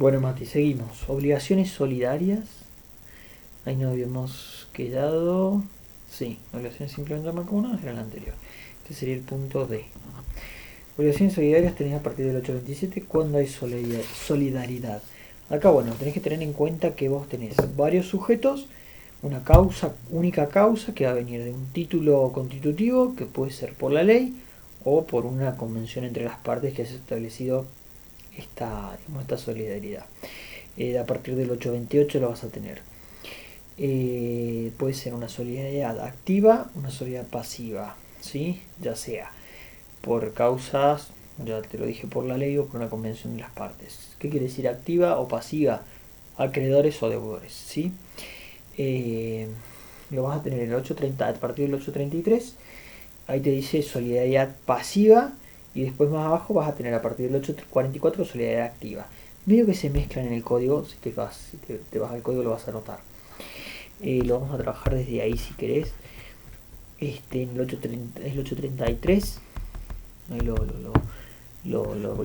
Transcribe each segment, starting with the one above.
Bueno, Mati, seguimos. Obligaciones solidarias. Ahí nos habíamos quedado. Sí, obligaciones simplemente mancomunadas era el anterior. Este sería el punto D. Obligaciones solidarias tenés a partir del 827 cuando hay solidaridad. Acá, bueno, tenés que tener en cuenta que vos tenés varios sujetos, una causa, única causa que va a venir de un título constitutivo que puede ser por la ley o por una convención entre las partes que has establecido esta solidaridad. A partir del 828 lo vas a tener. Puede ser una solidaridad activa, una solidaridad pasiva, ¿sí? Ya sea por causas, ya te lo dije, por la ley o por una convención de las partes. ¿Qué quiere decir activa o pasiva? Acreedores o deudores, ¿sí? Lo vas a tener en el 830, a partir del 833. Ahí te dice solidaridad pasiva y después más abajo vas a tener a partir del 844 solidaridad activa. Medio que se mezclan en el código, si te vas al código lo vas a notar. Lo vamos a trabajar desde ahí si querés. En el 833. Ahí lo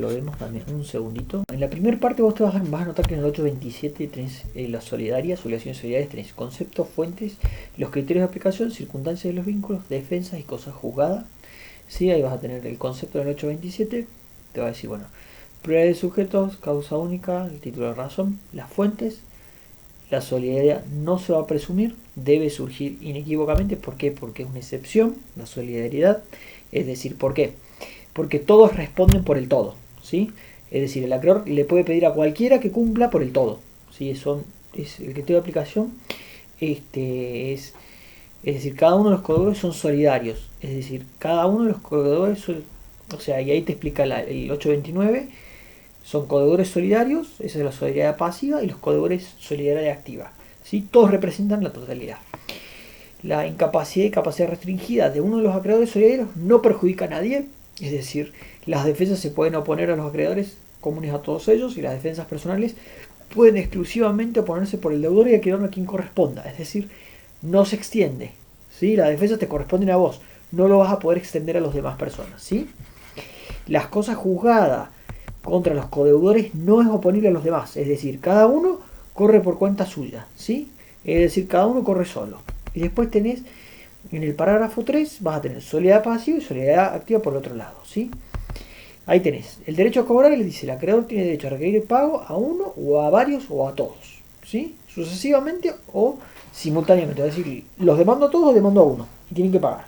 vemos también. Un segundito. En la primera parte vos vas a notar que en el 827 tenés las solidarias, obligaciones solidarias, tenés conceptos, fuentes, los criterios de aplicación, circunstancias de los vínculos, defensas y cosas juzgadas. ¿Sí? Ahí vas a tener el concepto del 827. Te va a decir, bueno, prioridad de sujetos, causa única, el título de razón, las fuentes. La solidaridad no se va a presumir, debe surgir inequívocamente. ¿Por qué? Porque es una excepción, la solidaridad. Es decir, ¿por qué? Porque todos responden por el todo, ¿sí? Es decir, el acreedor le puede pedir a cualquiera que cumpla por el todo, ¿sí? Es el criterio de aplicación. Es decir, cada uno de los codeudores son solidarios. Es decir, cada uno de los codeudores o sea, y ahí te explica el 829. Son codeudores solidarios, esa es la solidaridad pasiva, y los codeudores solidaridad activa, ¿sí? Todos representan la totalidad. La incapacidad y capacidad restringida de uno de los acreedores solidarios no perjudica a nadie. Es decir, las defensas se pueden oponer a los acreedores comunes a todos ellos y las defensas personales pueden exclusivamente oponerse por el deudor y acreedor a quien corresponda. Es decir, no se extiende, ¿sí? Las defensas te corresponden a vos, no lo vas a poder extender a las demás personas, ¿sí? Las cosas juzgadas contra los codeudores no es oponible a los demás, es decir, cada uno corre por cuenta suya, ¿sí? Es decir, cada uno corre solo. Y después tenés, en el parágrafo 3, vas a tener solidaridad pasiva y solidaridad activa por el otro lado, ¿sí? Ahí tenés el derecho a cobrar, y le dice, el acreedor tiene derecho a requerir el pago a uno o a varios o a todos, ¿sí? Sucesivamente o simultáneamente, es decir, los demando a todos o demando a uno, y tienen que pagar.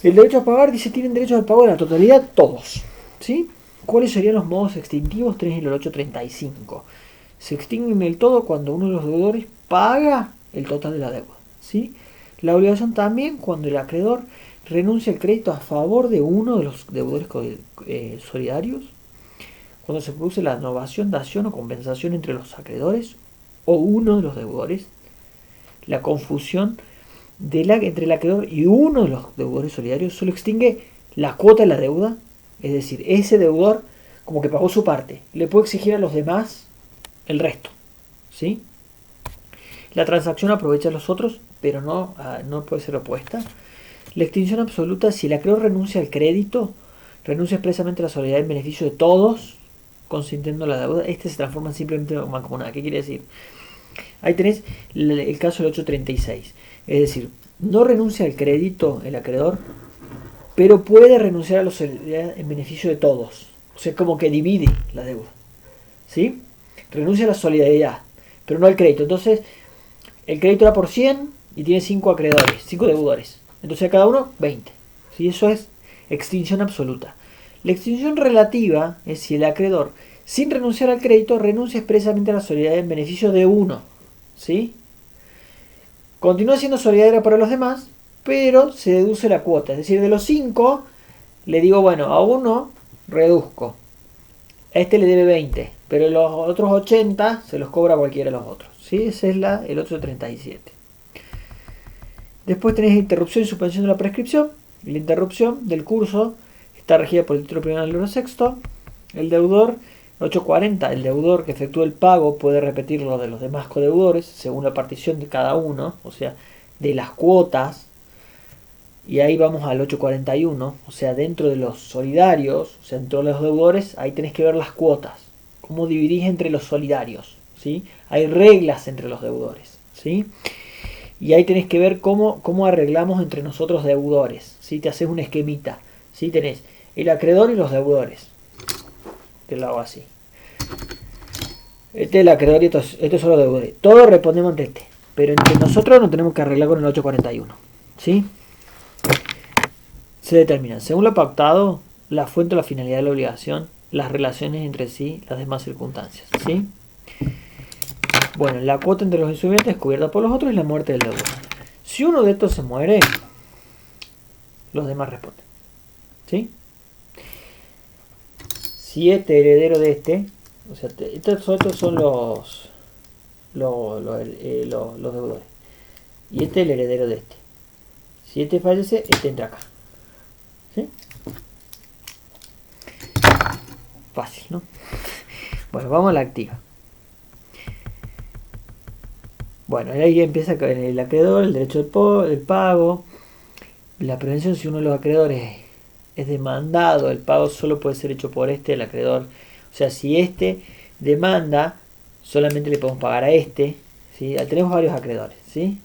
El derecho a pagar dice, tienen derecho al pago de la totalidad todos, ¿sí? ¿Cuáles serían los modos extintivos? 3 y el 835. Se extinguen del todo cuando uno de los deudores paga el total de la deuda, ¿sí? La obligación también cuando el acreedor renuncia al crédito a favor de uno de los deudores solidarios, cuando se produce la novación, dación o compensación entre los acreedores o uno de los deudores, la confusión entre el acreedor y uno de los deudores solidarios solo extingue la cuota de la deuda. Es decir, ese deudor como que pagó su parte, le puede exigir a los demás el resto, ¿sí? La transacción aprovecha a los otros, pero no puede ser opuesta. La extinción absoluta, si el acreedor renuncia al crédito, renuncia expresamente a la solidaridad en beneficio de todos, consintiendo la deuda, este se transforma simplemente en mancomunada. ¿Qué quiere decir? Ahí tenés el caso del 836. Es decir, no renuncia al crédito el acreedor, pero puede renunciar a la solidaridad en beneficio de todos. O sea, como que divide la deuda, ¿sí? Renuncia a la solidaridad, pero no al crédito. Entonces, el crédito era por 100 y tiene 5 acreedores, 5 deudores. Entonces, a cada uno, 20. ¿Sí? Eso es extinción absoluta. La extinción relativa es si el acreedor, sin renunciar al crédito, renuncia expresamente a la solidaridad en beneficio de uno, ¿sí? Continúa siendo solidaria para los demás, pero se deduce la cuota. Es decir, de los 5, le digo, bueno, a uno reduzco. A este le debe 20, pero los otros 80 se los cobra cualquiera de los otros, ¿sí? Ese es el 837. Después tenés interrupción y suspensión de la prescripción. La interrupción del curso está regida por el título primero del libro sexto. El deudor, 840, el deudor que efectúa el pago puede repetirlo de los demás codeudores según la partición de cada uno, o sea, de las cuotas. Y ahí vamos al 841, o sea, dentro de los solidarios, o sea, dentro de los deudores, ahí tenés que ver las cuotas, cómo dividís entre los solidarios, ¿sí? Hay reglas entre los deudores, ¿sí? Y ahí tenés que ver cómo arreglamos entre nosotros deudores, ¿sí? Te haces un esquemita, ¿sí? Tenés el acreedor y los deudores. Te lo hago así. Este es el acreedor y estos son los deudores. Todos respondemos ante este. Pero entre nosotros nos tenemos que arreglar con el 841, ¿sí? Se determinan, según lo pactado, la fuente o la finalidad de la obligación, las relaciones entre sí, las demás circunstancias, ¿sí? Bueno, la cuota entre los insolventes es cubierta por los otros y la muerte del deudor. Si uno de estos se muere, los demás responden, ¿sí? Si este heredero de este, o sea, estos son los deudores, y este es el heredero de este. Si este fallece, este entra acá, ¿sí? Fácil, ¿no? Bueno, vamos a la activa. Bueno, ahí empieza con el acreedor, el derecho del pago, la prevención. Si uno de los acreedores es demandado, el pago solo puede ser hecho por el acreedor. O sea, si este demanda, solamente le podemos pagar a este, ¿sí? Tenemos varios acreedores, ¿sí?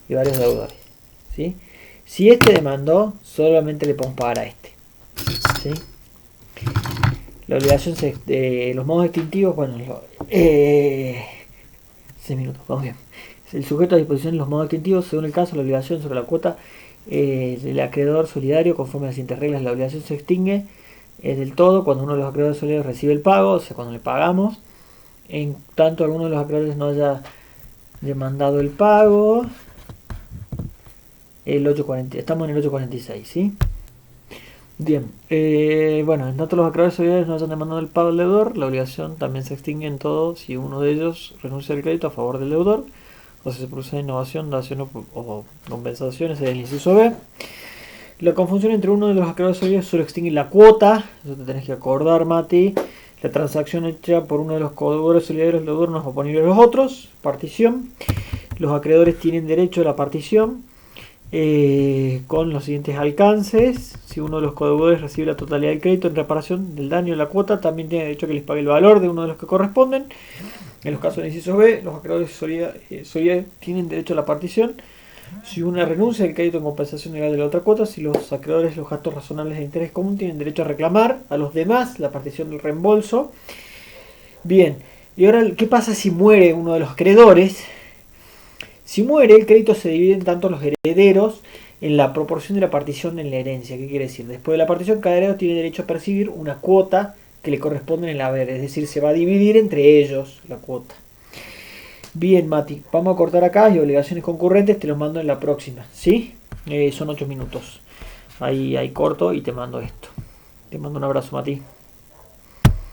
Y varios deudores, ¿sí? Si este demandó, solamente le podemos pagar a este, ¿sí? La obligación los modos extintivos, bueno, 6 minutos, vamos bien. El sujeto a disposición de los modos extintivos, según el caso, la obligación sobre la cuota del acreedor solidario, conforme a las siguientes reglas, la obligación se extingue del todo cuando uno de los acreedores solidarios recibe el pago, o sea, cuando le pagamos, en tanto alguno de los acreedores no haya demandado el pago. Estamos en el 846, ¿sí? Bien, bueno, en tanto los acreedores solidarios no hayan demandado el pago del deudor, la obligación también se extingue en todo si uno de ellos renuncia al crédito a favor del deudor, o si se produce innovación, dación o compensaciones, es el inciso B. La confusión entre uno de los acreedores solidarios solo extingue la cuota, eso te tenés que acordar, Mati. La transacción hecha por uno de los acreedores solidarios del deudor no es oponible a los otros, partición. Los acreedores tienen derecho a la partición con los siguientes alcances. Si uno de los codeudores recibe la totalidad del crédito en reparación del daño de la cuota, también tiene derecho a que les pague el valor de uno de los que corresponden. En los casos del inciso B, los acreedores solidarios tienen derecho a la partición si una renuncia al crédito en compensación legal de la otra cuota. Si los acreedores los gastos razonables de interés común, tienen derecho a reclamar a los demás la partición del reembolso. Bien, y ahora, ¿qué pasa si muere uno de los acreedores? Si muere, el crédito se divide en tanto los herederos en la proporción de la partición en la herencia. ¿Qué quiere decir? Después de la partición, cada heredero tiene derecho a percibir una cuota que le corresponde en el haber. Es decir, se va a dividir entre ellos la cuota. Bien, Mati, vamos a cortar acá y obligaciones concurrentes te los mando en la próxima, ¿sí? Son 8 minutos. Ahí corto y te mando esto. Te mando un abrazo, Mati.